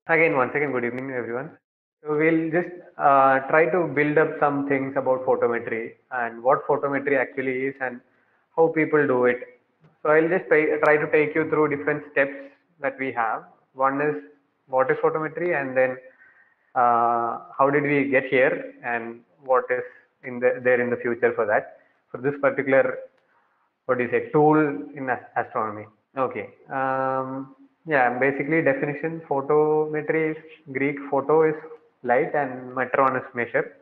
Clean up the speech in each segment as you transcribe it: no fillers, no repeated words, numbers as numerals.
Again, once again, good evening, everyone. So we'll just try to build up some things about photometry and what photometry actually is and how people do it. So I'll just try to take you through different steps that we have. One is what is photometry, and then how did we get here, and what is there in the future for that, for this particular, what do you say, tool in astronomy. Okay. Yeah, basically definition, photometry is Greek, photo is light and metron is measure.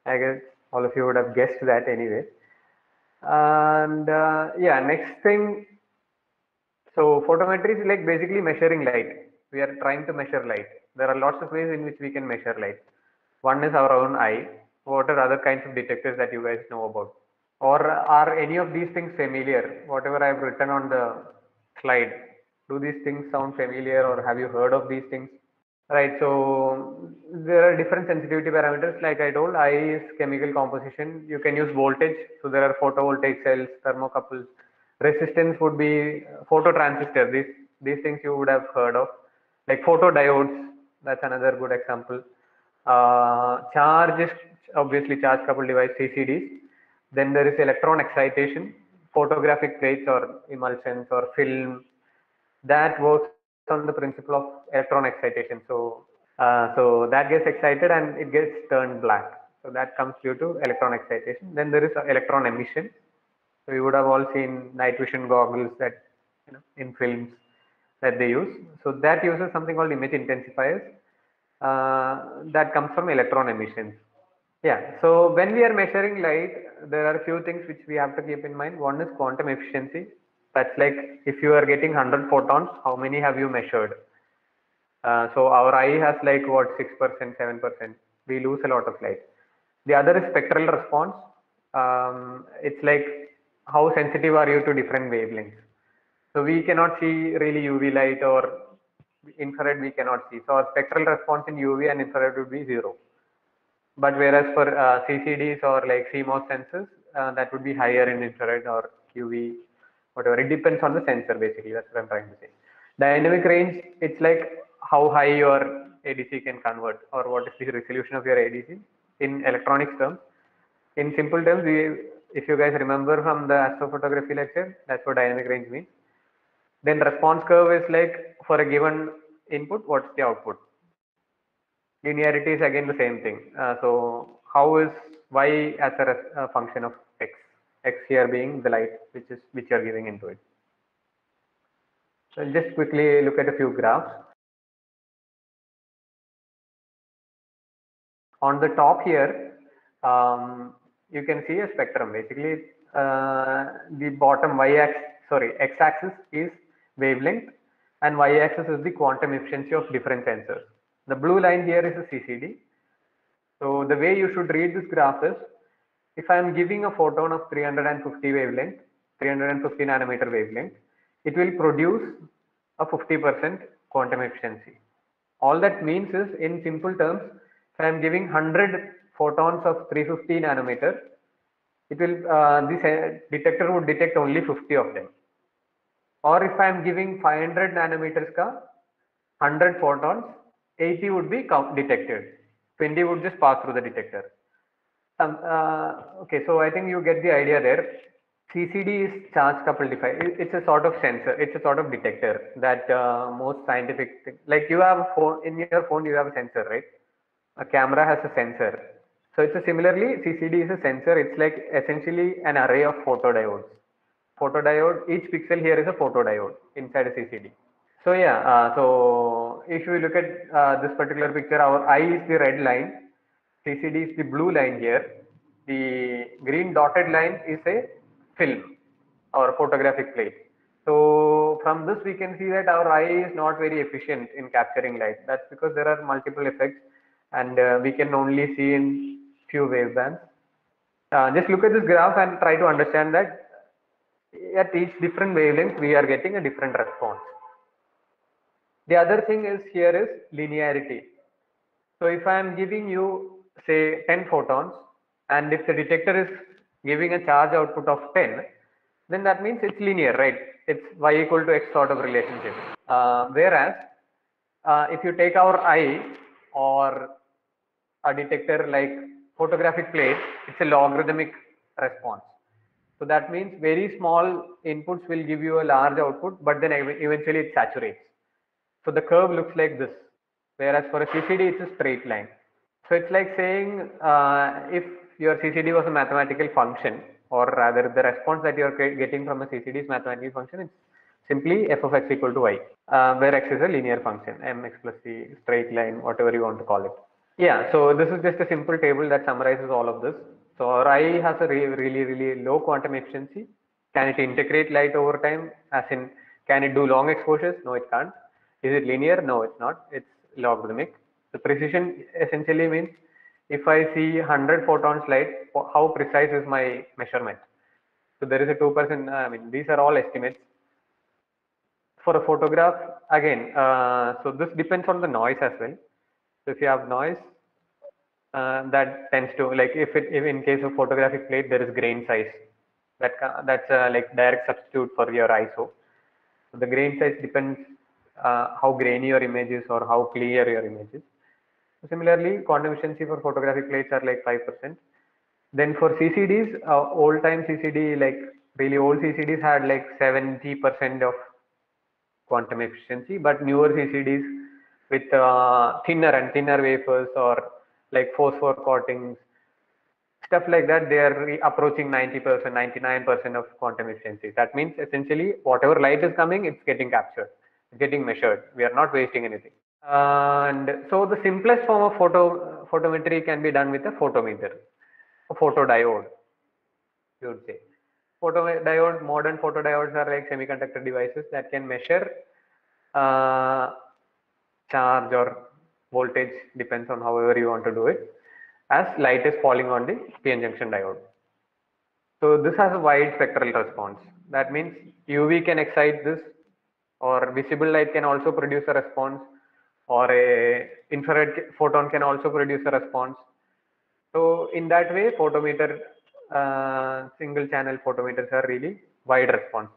I guess all of you would have guessed that anyway. And yeah, next thing, so photometry is like basically measuring light. We are trying to measure light. There are lots of ways in which we can measure light. One is our own eye. What are other kinds of detectors that you guys know about? Or are any of these things familiar? Whatever I've written on the slide, do these things sound familiar or have you heard of these things? Right, so there are different sensitivity parameters. Like I told, I is chemical composition. You can use voltage. So there are photovoltaic cells, thermocouples. Resistance would be phototransistor. These things you would have heard of. Like photodiodes, that's another good example. Charge is obviously charge coupled device, CCDs. Then there is electron excitation, photographic plates or emulsions or film that works on the principle of electron excitation. So that gets excited and it gets turned black. So that comes due to electron excitation. Then there is electron emission. So you would have all seen night vision goggles that, in films that they use. So that uses something called image intensifiers. That comes from electron emissions. Yeah. So when we are measuring light, there are a few things which we have to keep in mind. One is quantum efficiency. That's like if you are getting 100 photons, how many have you measured? So our eye has like what, 6%, 7%. We lose a lot of light. The other is spectral response. It's like how sensitive are you to different wavelengths. So we cannot see really UV light or infrared we cannot see. So our spectral response in UV and infrared would be zero. But whereas for CCDs or like CMOS sensors, that would be higher in infrared or UV, whatever. It depends on the sensor basically. That's what I'm trying to say. Dynamic range, it's like how high your ADC can convert or what is the resolution of your ADC in electronics terms. In simple terms, if you guys remember from the astrophotography lecture, that's what dynamic range means. Then response curve is like for a given input, what's the output? Linearity is again the same thing. So how is y as a function of x? X here being the light which you are giving into it. So I'll just quickly look at a few graphs. On the top here, you can see a spectrum. Basically, the bottom x-axis is wavelength, and y-axis is the quantum efficiency of different sensors. The blue line here is a CCD. So the way you should read this graph is, if I am giving a photon of 350 wavelength, 350 nanometer wavelength, it will produce a 50% quantum efficiency. All that means is, in simple terms, if I am giving 100 photons of 350 nanometer, it will this detector would detect only 50 of them. Or if I am giving 500 nanometers ka 100 photons, 80 would be detected. 20 would just pass through the detector. Okay, so I think you get the idea there. CCD is charge coupled device. It's a sort of sensor. It's a sort of detector that most scientific, like you have a phone, in your phone you have a sensor, right? A camera has a sensor. So it's a similarly, CCD is a sensor. It's like essentially an array of photodiodes. Photodiode, each pixel here is a photodiode inside a CCD. So yeah, so if you look at this particular picture, our eye is the red line, CCD is the blue line here, the green dotted line is a film or photographic plate. So from this we can see that our eye is not very efficient in capturing light. That's because there are multiple effects and we can only see in few wavebands. Just look at this graph and try to understand that at each different wavelength we are getting a different response. The other thing is here is linearity. So if I am giving you say 10 photons and if the detector is giving a charge output of 10, then that means it's linear, right? It's y equal to x sort of relationship. Whereas if you take our eye or a detector like photographic plate, it's a logarithmic response. So that means very small inputs will give you a large output, but then eventually it saturates. So the curve looks like this, whereas for a CCD, it's a straight line. So it's like saying if your CCD was a mathematical function, or rather the response that you're getting from a CCD is mathematical function, it's simply f of x equal to y, where x is a linear function, mx plus c, straight line, whatever you want to call it. Yeah, so this is just a simple table that summarizes all of this. So our eye has a really low quantum efficiency. Can it integrate light over time? As in, can it do long exposures? No, it can't. Is it linear? No, it's not. It's logarithmic. The precision essentially means if I see 100 photons light, how precise is my measurement? So there is a 2%. I mean, these are all estimates. For a photograph, again, so this depends on the noise as well. So if you have noise, that tends to, like, if in case of photographic plate there is grain size, that's like direct substitute for your ISO. So the grain size depends how grainy your image is or how clear your image is. So similarly, quantum efficiency for photographic plates are like 5%. Then for CCDs, old time CCD, like really old CCDs had like 70% of quantum efficiency, but newer CCDs with thinner and thinner wafers or like phosphor coatings, stuff like that, they are approaching 90%, 99% of quantum efficiency. That means essentially whatever light is coming, it's getting captured, it's getting measured. We are not wasting anything. And so the simplest form of photometry can be done with a photometer, a photodiode, you would say. Photodiode, modern photodiodes are like semiconductor devices that can measure uh, charge or voltage, depends on however you want to do it, as light is falling on the PN junction diode. So this has a wide spectral response. That means UV can excite this, or visible light can also produce a response, or a infrared photon can also produce a response. So in that way, photometer, single channel photometers are really wide response,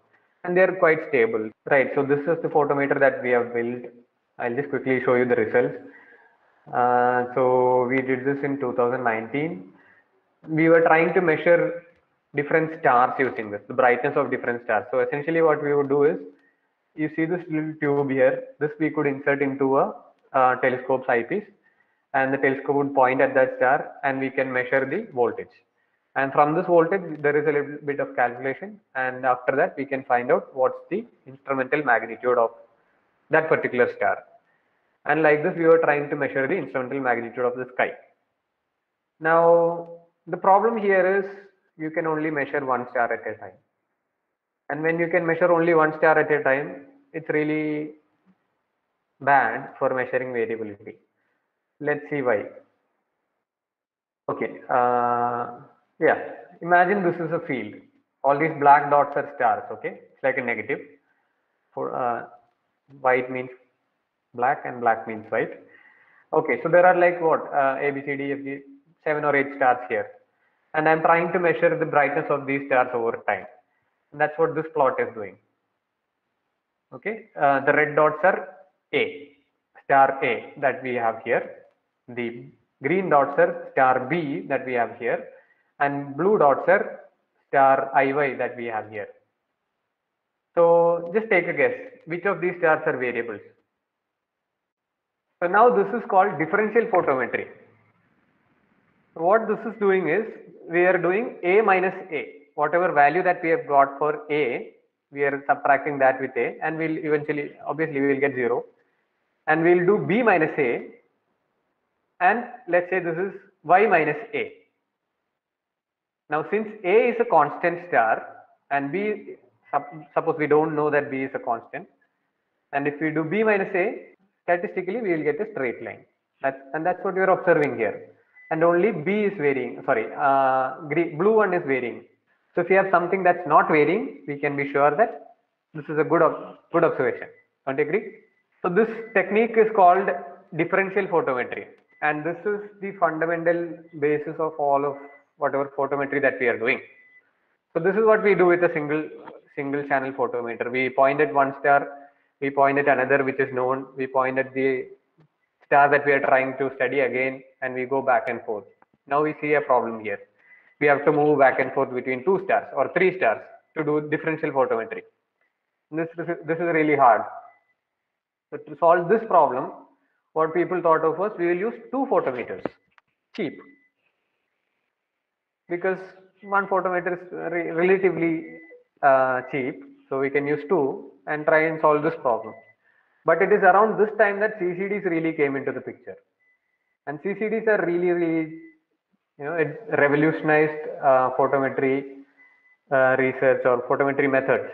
and they are quite stable. Right. So this is the photometer that we have built. I'll just quickly show you the results. So we did this in 2019. We were trying to measure different stars using this, the brightness of different stars. So essentially what we would do is, you see this little tube here, this we could insert into a telescope's eyepiece, and the telescope would point at that star and we can measure the voltage. And from this voltage, there is a little bit of calculation, and after that we can find out what's the instrumental magnitude of that particular star. And like this, we were trying to measure the instrumental magnitude of the sky. Now, the problem here is you can only measure one star at a time. And when you can measure only one star at a time, it's really bad for measuring variability. Let's see why. Okay, yeah, imagine this is a field. All these black dots are stars, okay? It's like a negative. For white means black and black means white. Okay, so there are like what, A, B, C, D, F, G, 7 or 8 stars here. And I'm trying to measure the brightness of these stars over time. And that's what this plot is doing. Okay, the red dots are A, star A that we have here. The green dots are star B that we have here. And blue dots are star IY that we have here. So just take a guess, which of these stars are variables? So now this is called differential photometry. What this is doing is, we are doing A minus A. Whatever value that we have got for A, we are subtracting that with A, and we'll eventually, obviously we will get 0. And we'll do B minus A, and let's say this is Y minus A. Now since A is a constant star and B, suppose we don't know that B is a constant, and if we do B minus A, statistically we will get a straight line. That's what we are observing here. And only B is varying, sorry, blue one is varying. So if you have something that's not varying, we can be sure that this is a good observation. Don't you agree? So this technique is called differential photometry, and this is the fundamental basis of all of whatever photometry that we are doing. So this is what we do with a single channel photometer. We point at one star, we point at another which is known, we point at the star that we are trying to study again, and we go back and forth. Now we see a problem here. We have to move back and forth between 2 stars or 3 stars to do differential photometry. This is really hard. So to solve this problem, what people thought of was we will use 2 photometers, cheap, because one photometer is relatively cheap, so we can use two and try and solve this problem. But it is around this time that CCDs really came into the picture, and CCDs are really, it revolutionized photometry research or photometry methods.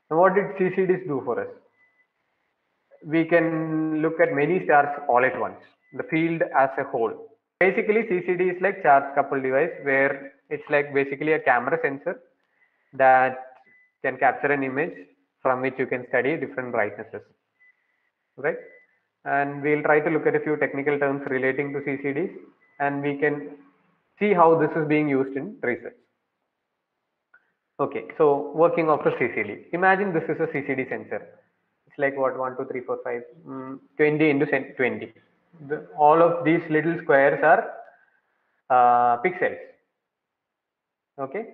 And what did CCDs do for us? We can look at many stars all at once, the field as a whole. Basically, CCD is like charge coupled device, where it's like basically a camera sensor that can capture an image from which you can study different brightnesses, right? And we'll try to look at a few technical terms relating to CCDs, and we can see how this is being used in research. Okay, so working of a CCD. Imagine this is a CCD sensor. It's like what, 1, 2, 3, 4, 5, 20 into 20. All of these little squares are pixels. Okay,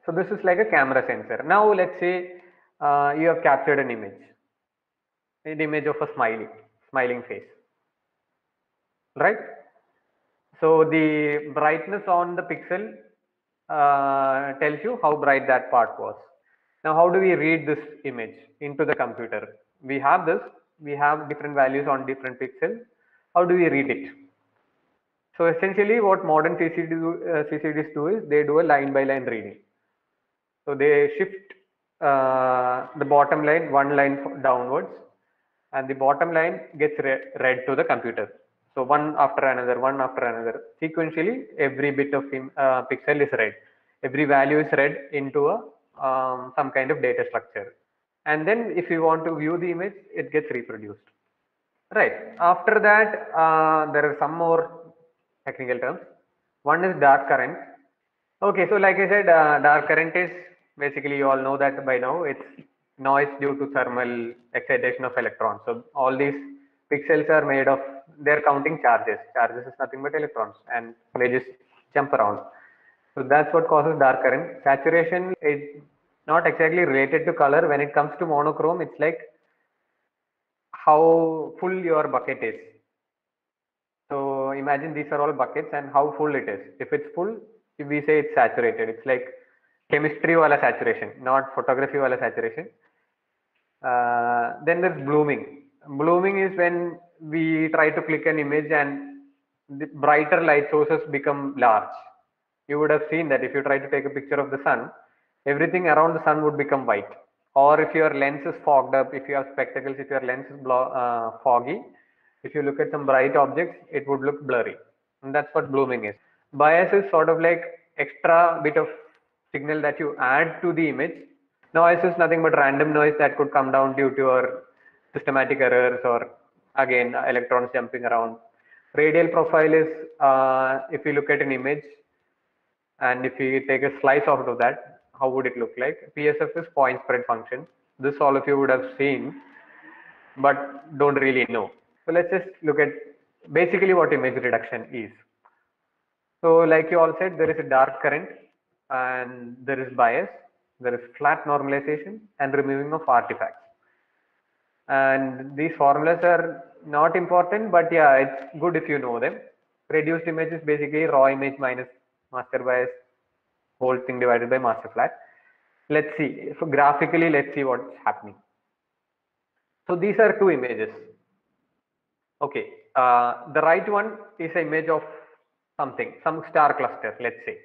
so this is like a camera sensor. Now let's say you have captured an image of a smiling face, right? So the brightness on the pixel tells you how bright that part was. Now, how do we read this image into the computer? We have different values on different pixels. How do we read it? So essentially what modern CCDs do is they do a line by line reading. So they shift the bottom line one line downwards, and the bottom line gets read to the computer. So one after another. Sequentially, every bit of pixel is read. Every value is read into some kind of data structure. And then if you want to view the image, it gets reproduced. Right. After that, there are some more technical terms. One is dark current. Okay, so like I said, dark current is basically, you all know that by now, it's noise due to thermal excitation of electrons. So all these pixels are made of, they're counting charges. Charges is nothing but electrons, and they just jump around. So that's what causes dark current. Saturation is not exactly related to color. When it comes to monochrome, it's like how full your bucket is. So imagine these are all buckets and how full it is. If it's full, if we say it's saturated, it's like chemistry wala saturation, not photography wala saturation. Then there's blooming. Blooming is when we try to click an image and the brighter light sources become large. You would have seen that if you try to take a picture of the sun, everything around the sun would become white. Or if your lens is fogged up, if you have spectacles, if your lens is foggy, if you look at some bright objects, it would look blurry. And that's what blooming is. Bias is sort of like extra bit of signal that you add to the image. Noise is nothing but random noise that could come down due to your systematic errors or again electrons jumping around. Radial profile is if you look at an image and if you take a slice out of that, how would it look like? PSF is point spread function. This all of you would have seen, but don't really know. So let's just look at basically what image reduction is. So like you all said, there is a dark current and there is bias, there is flat normalization and removing of artifacts. And these formulas are not important, but yeah, it's good if you know them. Reduced image is basically raw image minus master bias, whole thing divided by master flat. Let's see, so graphically, let's see what's happening. So these are two images. Okay, the right one is an image of something, some star cluster, let's say.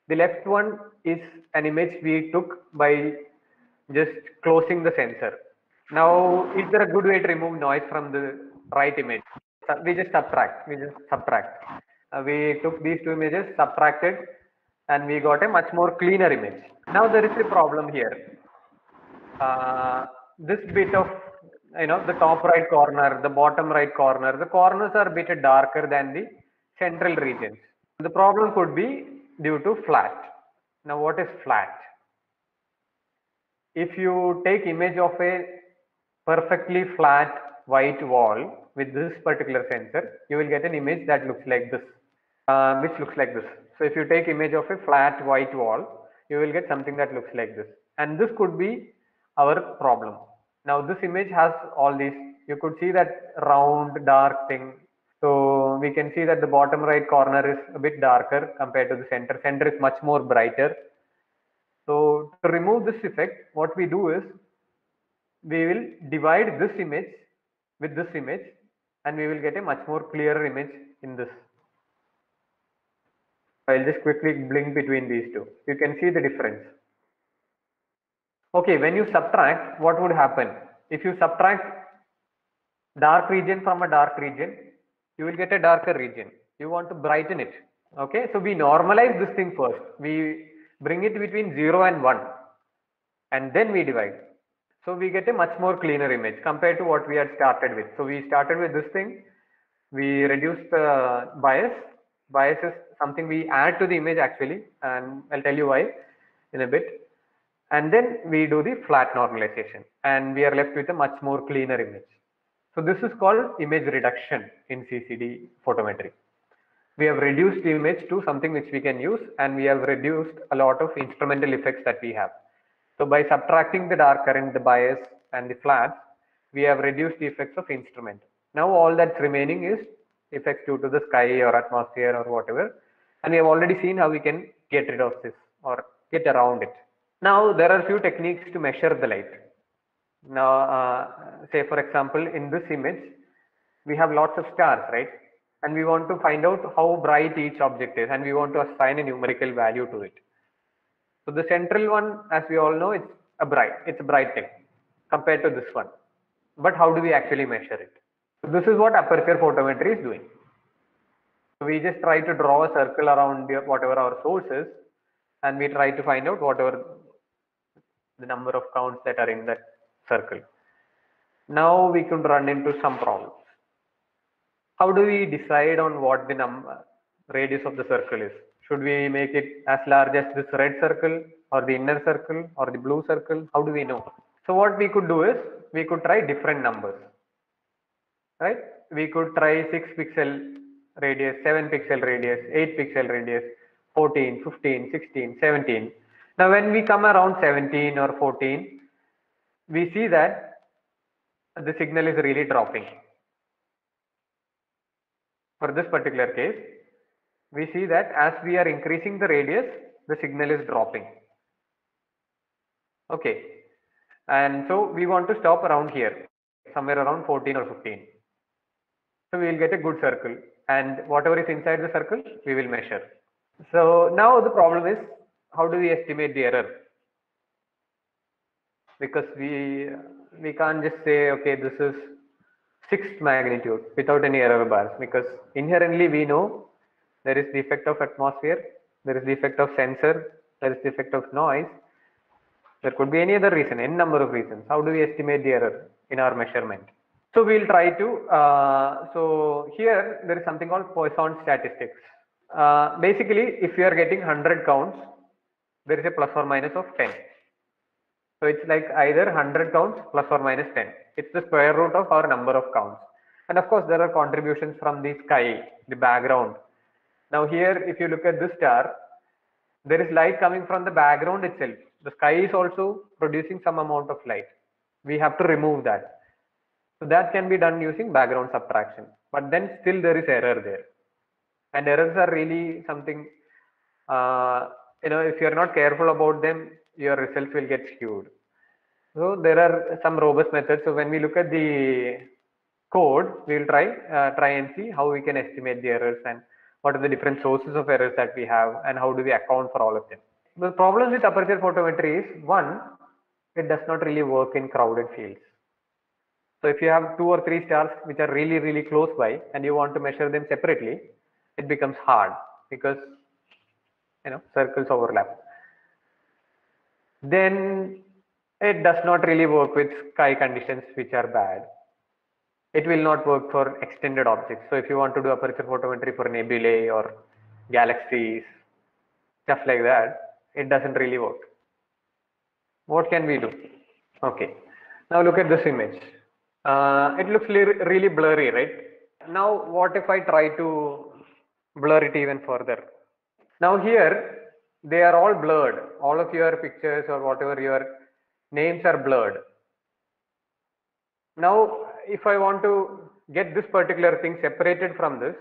The left one is an image we took by just closing the sensor. Now, is there a good way to remove noise from the right image? We just subtract. We took these two images, subtracted, and we got a much more cleaner image. Now there is a problem here. This bit of, the top right corner, the bottom right corner, the corners are a bit darker than the central regions. The problem could be due to flat. Now what is flat? If you take image of a perfectly flat white wall with this particular sensor, you will get an image that looks like this, which looks like this. So if you take image of a flat white wall, you will get something that looks like this. And this could be our problem. Now this image has all these, you could see that round dark thing. So we can see that the bottom right corner is a bit darker compared to the center. Center is much more brighter. So to remove this effect, what we do is we will divide this image with this image and we will get a much more clearer image in this. I'll just quickly blink between these two. You can see the difference. Okay, when you subtract, what would happen? If you subtract dark region from a dark region, you will get a darker region. You want to brighten it. Okay, so we normalize this thing first. We bring it between 0 and 1 and then we divide. So we get a much more cleaner image compared to what we had started with. So we started with this thing. We reduced the bias. Bias is something we add to the image actually, and I'll tell you why in a bit. And then we do the flat normalization and we are left with a much more cleaner image. So this is called image reduction in CCD photometry. We have reduced the image to something which we can use, and we have reduced a lot of instrumental effects that we have. So by subtracting the dark current, the bias and the flats, we have reduced the effects of instrument. Now all that's remaining is effects due to the sky or atmosphere or whatever. And we have already seen how we can get rid of this or get around it. Now there are few techniques to measure the light. Now say for example in this image we have lots of stars, right? And we want to find out how bright each object is and we want to assign a numerical value to it. So the central one, as we all know, it's a bright thing compared to this one. But how do we actually measure it? So this is what aperture photometry is doing. So we just try to draw a circle around whatever our source is, and we try to find out whatever the number of counts that are in that circle. Now we can run into some problems. How do we decide on what the radius of the circle is? Should we make it as large as this red circle or the inner circle or the blue circle? How do we know? So what we could do is we could try different numbers, right? We could try 6 pixel radius, 7 pixel radius, 8 pixel radius, 14, 15, 16, 17. Now when we come around 17 or 14, we see that the signal is really dropping. For this particular case, we see that as we are increasing the radius, the signal is dropping. Okay, and so we want to stop around here, somewhere around 14 or 15. So we will get a good circle, and whatever is inside the circle, we will measure. So now the problem is, how do we estimate the error? Because we can't just say, okay, this is 6th magnitude without any error bars, because inherently we know there is the effect of atmosphere, there is the effect of sensor, there is the effect of noise. There could be any other reason, n number of reasons. How do we estimate the error in our measurement? So we'll try to, so here there is something called Poisson statistics. Basically, if you are getting 100 counts, there is a plus or minus of 10. So it's like either 100 counts plus or minus 10. It's the square root of our number of counts. And of course, there are contributions from the sky, the background. Now here, if you look at this star, there is light coming from the background itself. The sky is also producing some amount of light. We have to remove that. So that can be done using background subtraction. But then still there is error there. And errors are really something, if you're not careful about them, your results will get skewed. So there are some robust methods. So when we look at the code, we will try and see how we can estimate the errors and what are the different sources of errors that we have and how do we account for all of them. The problem with aperture photometry is, one, it does not really work in crowded fields. So if you have 2 or 3 stars which are really, really close by and you want to measure them separately, it becomes hard because circles overlap. Then it does not really work with sky conditions which are bad. It will not work for extended objects. So if you want to do aperture photometry for nebulae or galaxies, stuff like that, it doesn't really work. What can we do? Okay. Now look at this image. It looks really blurry, right? Now what if I try to blur it even further? Now here they are all blurred. All of your pictures or whatever your names are blurred. Now if I want to get this particular thing separated from this,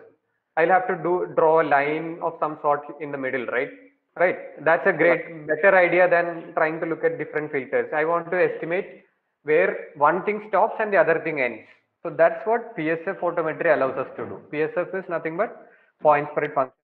I'll have to draw a line of some sort in the middle, right? Right. That's a better idea than trying to look at different filters. I want to estimate where one thing stops and the other thing ends. So that's what PSF photometry allows us to do. PSF is nothing but point spread function.